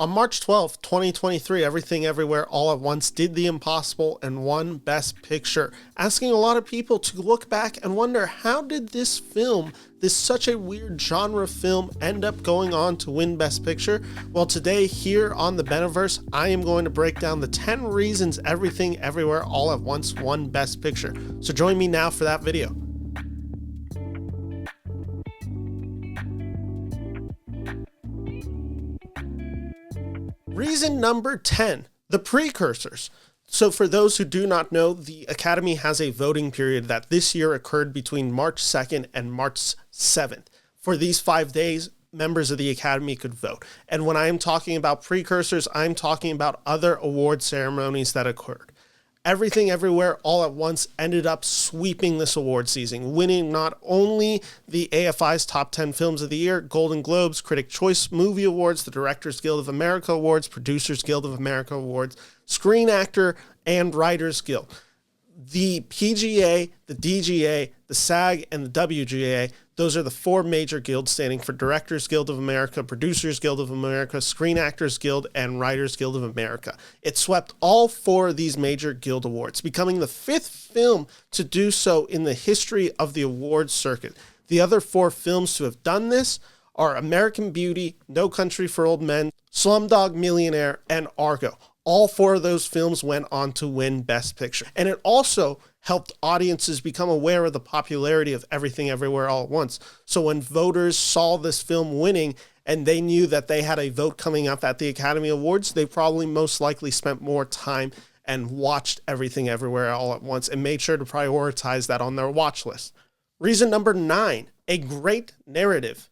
On March 12th, 2023, Everything Everywhere All at Once did the impossible and won Best Picture, asking a lot of people to look back and wonder, how did this film, this such a weird genre film, end up going on to win Best Picture? Well, today here on the Beniverse, I am going to break down the 10 reasons Everything Everywhere All at Once won Best Picture. So join me now for that video. Reason number 10, the Precursors. So for those who do not know, the Academy has a voting period that this year occurred between March 2nd and March 7th. For these 5 days, members of the Academy could vote. And when I am talking about Precursors, I'm talking about other award ceremonies that occurred. Everything Everywhere All at Once ended up sweeping this award season, winning not only the AFI's Top 10 Films of the Year, Golden Globes, Critic Choice Movie Awards, the Directors Guild of America Awards, Producers Guild of America Awards, Screen Actor and Writers Guild. The PGA, the DGA, the SAG, and the WGA, those are the four major guilds standing for Directors Guild of America, Producers Guild of America, Screen Actors Guild, and Writers Guild of America. It swept all four of these major guild awards, becoming the fifth film to do so in the history of the awards circuit. The other four films to have done this are American Beauty, No Country for Old Men, Slumdog Millionaire, and Argo. All four of those films went on to win Best Picture. And it also helped audiences become aware of the popularity of Everything Everywhere All at Once. So when voters saw this film winning and they knew that they had a vote coming up at the Academy Awards, they probably most likely spent more time and watched Everything Everywhere All at Once and made sure to prioritize that on their watch list. Reason number 9, a great narrative.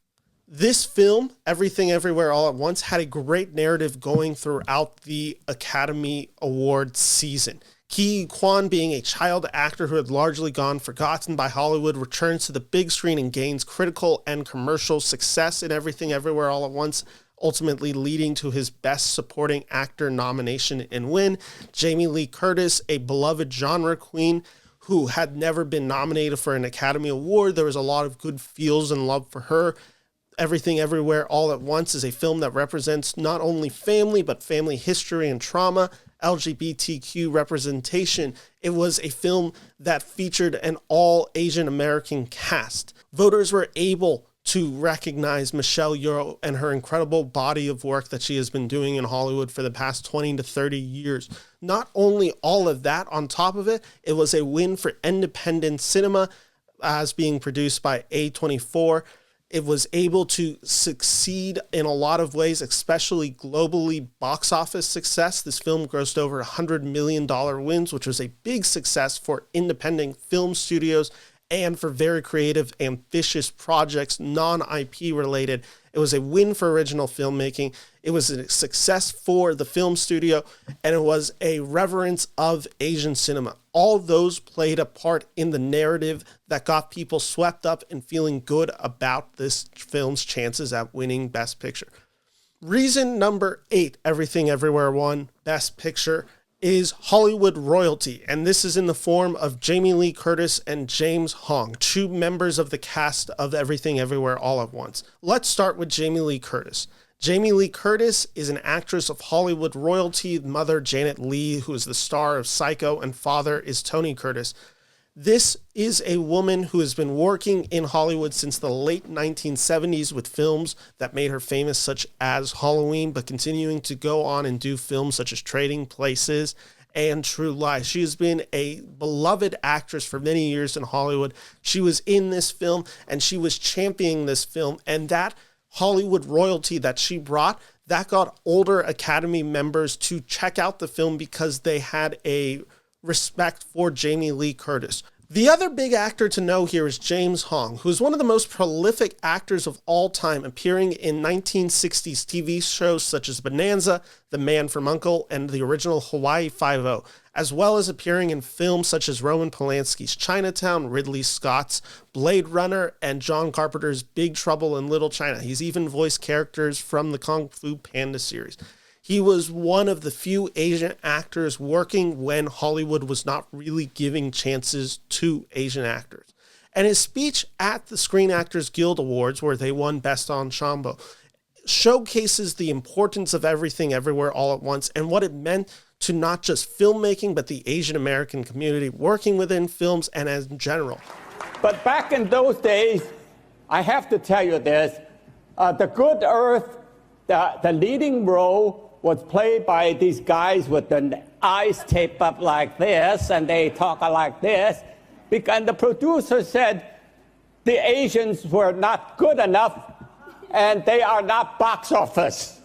This film, Everything Everywhere All at Once, had a great narrative going throughout the Academy Award season. Ke Huy Quan, being a child actor who had largely gone forgotten by Hollywood, returns to the big screen and gains critical and commercial success in Everything Everywhere All at Once, ultimately leading to his Best Supporting Actor nomination and win. Jamie Lee Curtis, a beloved genre queen who had never been nominated for an Academy Award. There was a lot of good feels and love for her. Everything Everywhere All at Once is a film that represents not only family, but family history and trauma, LGBTQ representation. It was a film that featured an all Asian American cast. Voters were able to recognize Michelle Yeoh and her incredible body of work that she has been doing in Hollywood for the past 20 to 30 years. Not only all of that, on top of it, it was a win for independent cinema as being produced by A24. It was able to succeed in a lot of ways, especially globally box office success. This film grossed over $100 million wins, which was a big success for independent film studios and for very creative, ambitious projects, non-IP related. It was a win for original filmmaking. It was a success for the film studio, and it was a reverence of Asian cinema. All those played a part in the narrative that got people swept up and feeling good about this film's chances at winning Best Picture. Reason number 8, Everything Everywhere won Best Picture, is Hollywood royalty, and this is in the form of Jamie Lee Curtis and James Hong, two members of the cast of Everything Everywhere All at Once. Let's start with Jamie Lee Curtis. Jamie Lee Curtis is an actress of Hollywood royalty, mother Janet Leigh, who is the star of Psycho, and father is Tony Curtis. This is a woman who has been working in Hollywood since the late 1970s with films that made her famous, such as Halloween, but continuing to go on and do films such as Trading Places and True Lies. She has been a beloved actress for many years in Hollywood. She was in this film and she was championing this film, and that Hollywood royalty that she brought, that got older Academy members to check out the film because they had a respect for Jamie Lee Curtis. The other big actor to know here is James Hong, who is one of the most prolific actors of all time, appearing in 1960s TV shows such as Bonanza, The Man from U.N.C.L.E., and the original Hawaii Five-0, as well as appearing in films such as Roman Polanski's Chinatown, Ridley Scott's Blade Runner, and John Carpenter's Big Trouble in Little China. He's even voiced characters from the Kung Fu Panda series. He was one of the few Asian actors working when Hollywood was not really giving chances to Asian actors. And his speech at the Screen Actors Guild Awards, where they won Best Ensemble, showcases the importance of Everything Everywhere All at Once and what it meant to not just filmmaking, but the Asian American community working within films and as in general. But back in those days, I have to tell you this, The Good Earth, the leading role was played by these guys with the eyes taped up like this, and they talk like this. And the producer said the Asians were not good enough, and they are not box office.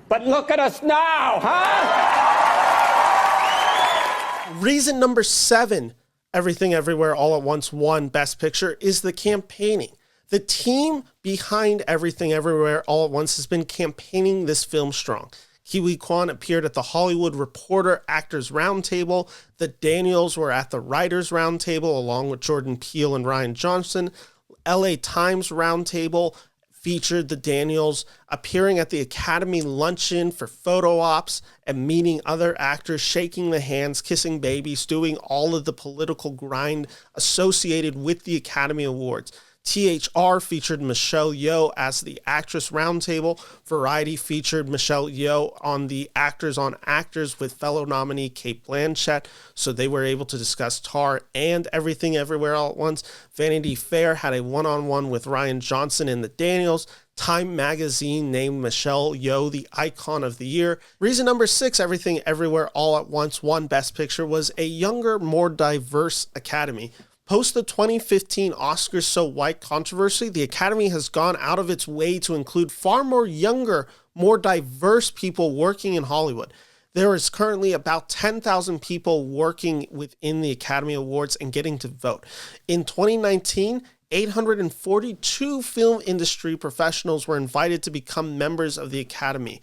But look at us now, huh? Reason number 7, Everything Everywhere All at Once won Best Picture, is the campaigning. The team behind Everything Everywhere All at Once has been campaigning this film strong. Ke Huy Quan appeared at the Hollywood Reporter Actors Roundtable. The Daniels were at the Writers Roundtable along with Jordan Peele and Rian Johnson. LA Times Roundtable featured the Daniels appearing at the Academy Luncheon for photo ops and meeting other actors, shaking the hands, kissing babies, doing all of the political grind associated with the Academy Awards. THR featured Michelle Yeoh as the Actress Roundtable. Variety featured Michelle Yeoh on the Actors on Actors with fellow nominee Cate Blanchett, so they were able to discuss Tar and Everything Everywhere All at Once. Vanity Fair had a one-on-one with Rian Johnson and the Daniels. Time magazine named Michelle Yeoh the Icon of the Year. Reason number 6, Everything Everywhere All at Once won Best Picture, was a younger, more diverse Academy. Post the 2015 Oscars So White controversy, the Academy has gone out of its way to include far more younger, more diverse people working in Hollywood. There is currently about 10,000 people working within the Academy Awards and getting to vote. In 2019, 842 film industry professionals were invited to become members of the Academy.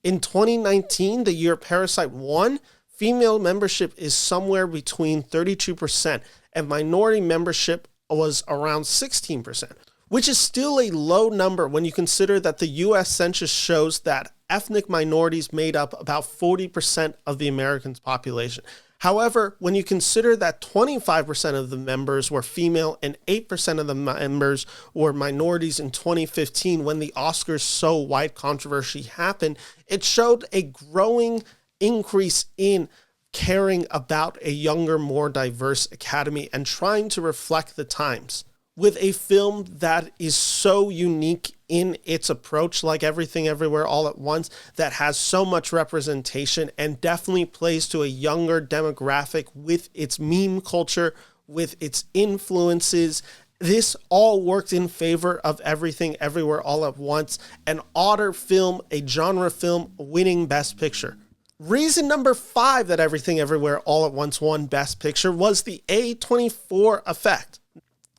In 2019, the year Parasite won, female membership is somewhere between 32%, and minority membership was around 16%, which is still a low number when you consider that the U.S. Census shows that ethnic minorities made up about 40% of the Americans' population. However, when you consider that 25% of the members were female and 8% of the members were minorities in 2015 when the Oscars So White controversy happened, it showed a growing increase in caring about a younger, more diverse Academy and trying to reflect the times. With a film that is so unique in its approach, like Everything Everywhere All at Once, that has so much representation and definitely plays to a younger demographic with its meme culture, with its influences, this all worked in favor of Everything Everywhere All at Once, an otter film, a genre film, winning Best Picture. Reason number 5 that Everything Everywhere All at Once won Best Picture was the A24 Effect.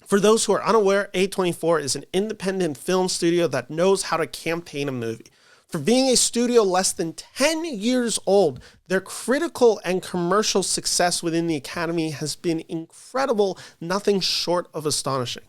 For those who are unaware, A24 is an independent film studio that knows how to campaign a movie. For being a studio less than 10 years old, their critical and commercial success within the Academy has been incredible, nothing short of astonishing.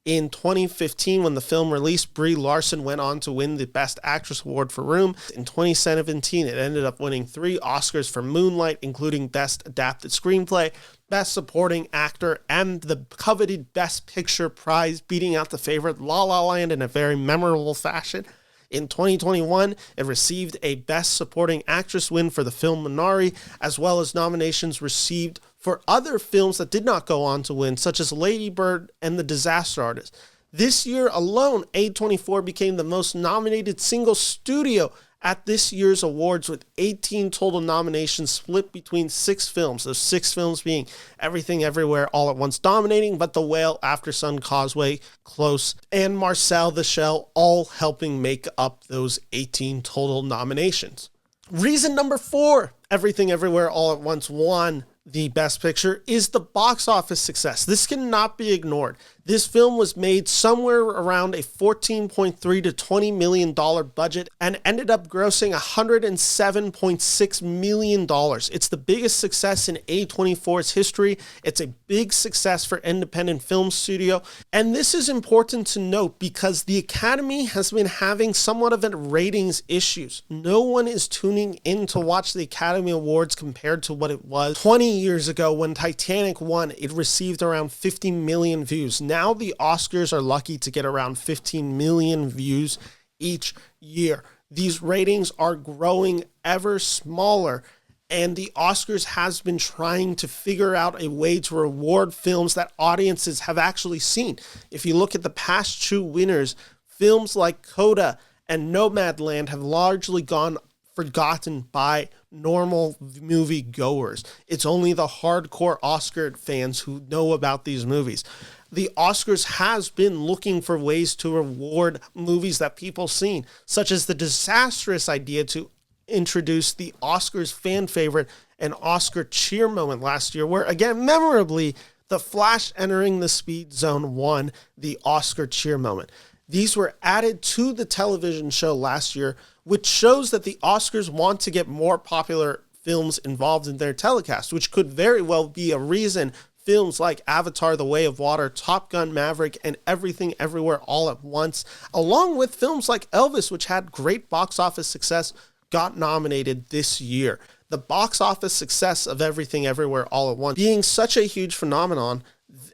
In 2015, when the film released, Brie Larson went on to win the Best Actress Award for Room. In 2017, it ended up winning 3 Oscars for Moonlight, including Best Adapted Screenplay, Best Supporting Actor, and the coveted Best Picture prize, beating out the favorite La La Land in a very memorable fashion. In 2021, it received a Best Supporting Actress win for the film Minari, as well as nominations received for other films that did not go on to win, such as Lady Bird and The Disaster Artist. This year alone, A24 became the most nominated single studio at this year's awards, with 18 total nominations split between 6 films. Those 6 films being Everything Everywhere All at Once dominating, but The Whale, After Sun, Causeway, Close, and Marcel the Shell all helping make up those 18 total nominations. Reason number 4, Everything Everywhere All at Once won the Best Picture, is the box office success. This cannot be ignored. This film was made somewhere around a $14.3 to $20 million budget and ended up grossing $107.6 million. It's the biggest success in A24's history. It's a big success for independent film studio. And this is important to note because the Academy has been having somewhat of a ratings issues. No one is tuning in to watch the Academy Awards compared to what it was 20 years ago when Titanic won. It received around 50 million views. Now the Oscars are lucky to get around 15 million views each year. These ratings are growing ever smaller, and the Oscars has been trying to figure out a way to reward films that audiences have actually seen. If you look at the past two winners, films like Coda and Nomadland have largely gone forgotten by normal movie goers. It's only the hardcore Oscar fans who know about these movies. The Oscars has been looking for ways to reward movies that people seen, such as the disastrous idea to introduce the Oscars fan favorite and Oscar cheer moment last year, where again, memorably, The Flash entering the speed zone won the Oscar cheer moment. These were added to the television show last year, which shows that the Oscars want to get more popular films involved in their telecast, which could very well be a reason films like Avatar: The Way of Water, Top Gun: Maverick, and Everything Everywhere All at Once, along with films like Elvis, which had great box office success, got nominated this year. The box office success of Everything Everywhere All at Once being such a huge phenomenon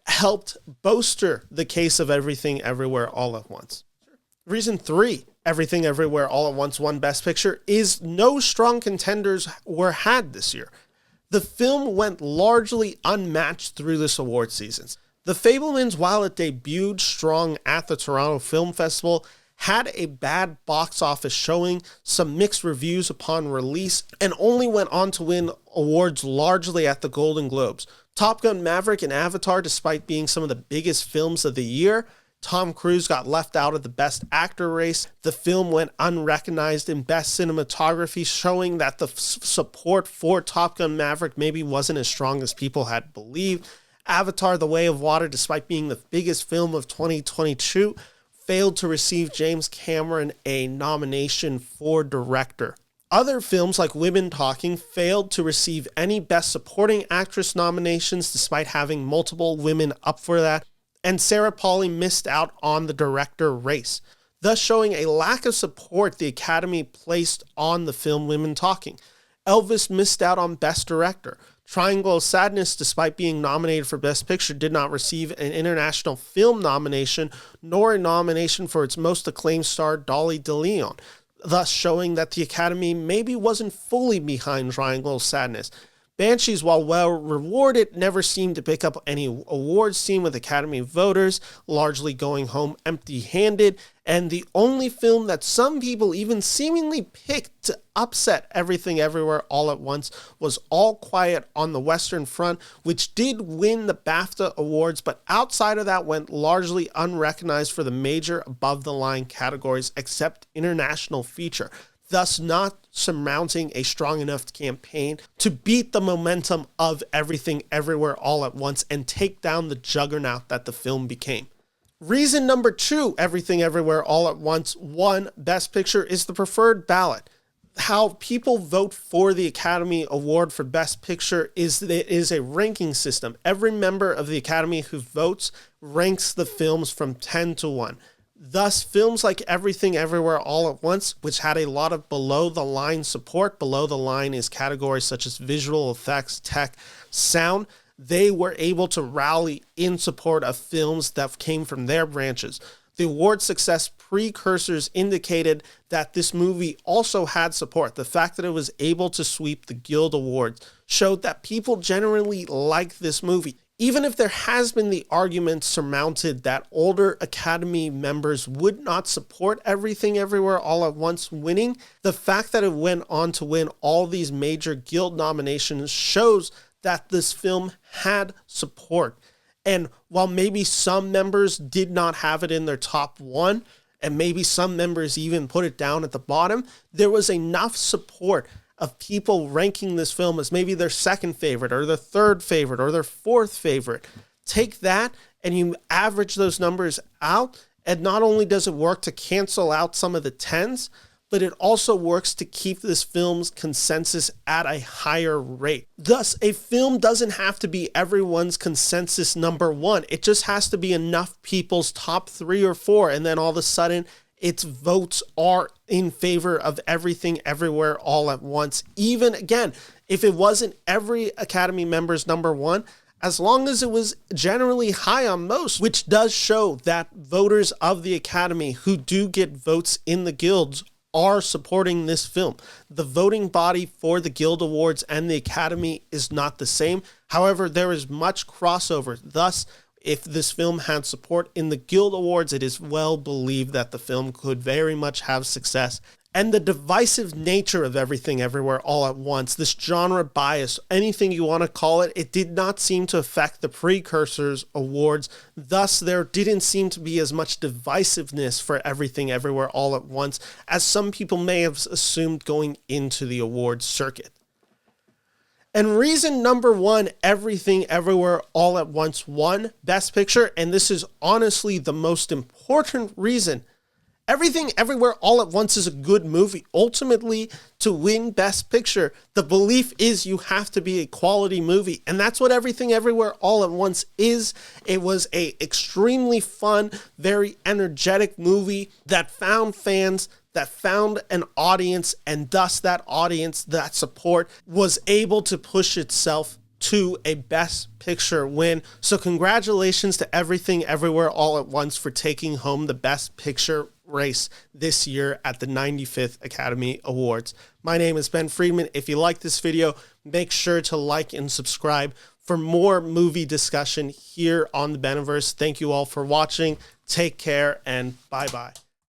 helped bolster the case of Everything Everywhere All at Once. Reason 3, Everything Everywhere All at Once won Best Picture, is no strong contenders were had this year. The film went largely unmatched through this award season. The Fabelmans, while it debuted strong at the Toronto Film Festival, had a bad box office showing, some mixed reviews upon release, and only went on to win awards largely at the Golden Globes. Top Gun: Maverick and Avatar, despite being some of the biggest films of the year, Tom Cruise got left out of the Best Actor race. The film went unrecognized in Best Cinematography, showing that the support for Top Gun: Maverick maybe wasn't as strong as people had believed. Avatar: The Way of Water, despite being the biggest film of 2022, failed to receive James Cameron a nomination for director. Other films like Women Talking failed to receive any Best Supporting Actress nominations despite having multiple women up for that, and Sarah Polley missed out on the director race, thus showing a lack of support the Academy placed on the film Women Talking. Elvis missed out on Best Director. Triangle of Sadness, despite being nominated for Best Picture, did not receive an International Film nomination, nor a nomination for its most acclaimed star, Dolly DeLeon, thus showing that the Academy maybe wasn't fully behind Triangle of Sadness. Banshees, while well rewarded, never seemed to pick up any awards, seen with Academy voters largely going home empty-handed, and the only film that some people even seemingly picked to upset Everything Everywhere All at Once was All Quiet on the Western Front, which did win the BAFTA awards, but outside of that went largely unrecognized for the major above-the-line categories except International Feature, thus not surmounting a strong enough campaign to beat the momentum of Everything Everywhere All at Once and take down the juggernaut that the film became. Reason number 2, Everything Everywhere All at Once won Best Picture, is the preferred ballot. How people vote for the Academy Award for Best Picture is that it is a ranking system. Every member of the Academy who votes ranks the films from 10 to 1. Thus, films like Everything Everywhere All at Once, which had a lot of below-the-line support, below the line is categories such as visual effects, tech, sound, they were able to rally in support of films that came from their branches. The award success Precursors indicated that this movie also had support. The fact that it was able to sweep the Guild Awards showed that people generally like this movie. Even if there has been the argument surmounted that older Academy members would not support Everything Everywhere All at Once winning, the fact that it went on to win all these major Guild nominations shows that this film had support. And while maybe some members did not have it in their top 1, and maybe some members even put it down at the bottom, there was enough support of people ranking this film as maybe their second favorite or their third favorite or their fourth favorite. Take that and you average those numbers out, and not only does it work to cancel out some of the 10s, but it also works to keep this film's consensus at a higher rate. Thus, a film doesn't have to be everyone's consensus number 1. It just has to be enough people's top 3 or 4, and then all of a sudden, its votes are in favor of Everything Everywhere All at Once. Even, again, if it wasn't every Academy member's number 1, as long as it was generally high on most, which does show that voters of the Academy who do get votes in the guilds are supporting this film. The voting body for the Guild Awards and the Academy is not the same. However, there is much crossover. Thus, if this film had support in the Guild Awards, it is well believed that the film could very much have success. And the divisive nature of Everything Everywhere All at Once, this genre bias, anything you want to call it, it did not seem to affect the Precursors awards. Thus, there didn't seem to be as much divisiveness for Everything Everywhere All at Once as some people may have assumed going into the awards circuit. And reason number one, Everything Everywhere All at Once won Best Picture, and this is honestly the most important reason. Everything Everywhere All at Once is a good movie. Ultimately, to win Best Picture, the belief is you have to be a quality movie. And that's what Everything Everywhere All at Once is. It was a extremely fun, very energetic movie that found fans, that found an audience, and thus that audience, that support, was able to push itself to a Best Picture win. So congratulations to Everything Everywhere All at Once for taking home the Best Picture race this year at the 95th Academy Awards. My name is Ben Friedman. If you like this video, make sure to like and subscribe for more movie discussion here on the Beniverse. Thank you all for watching. Take care and bye-bye.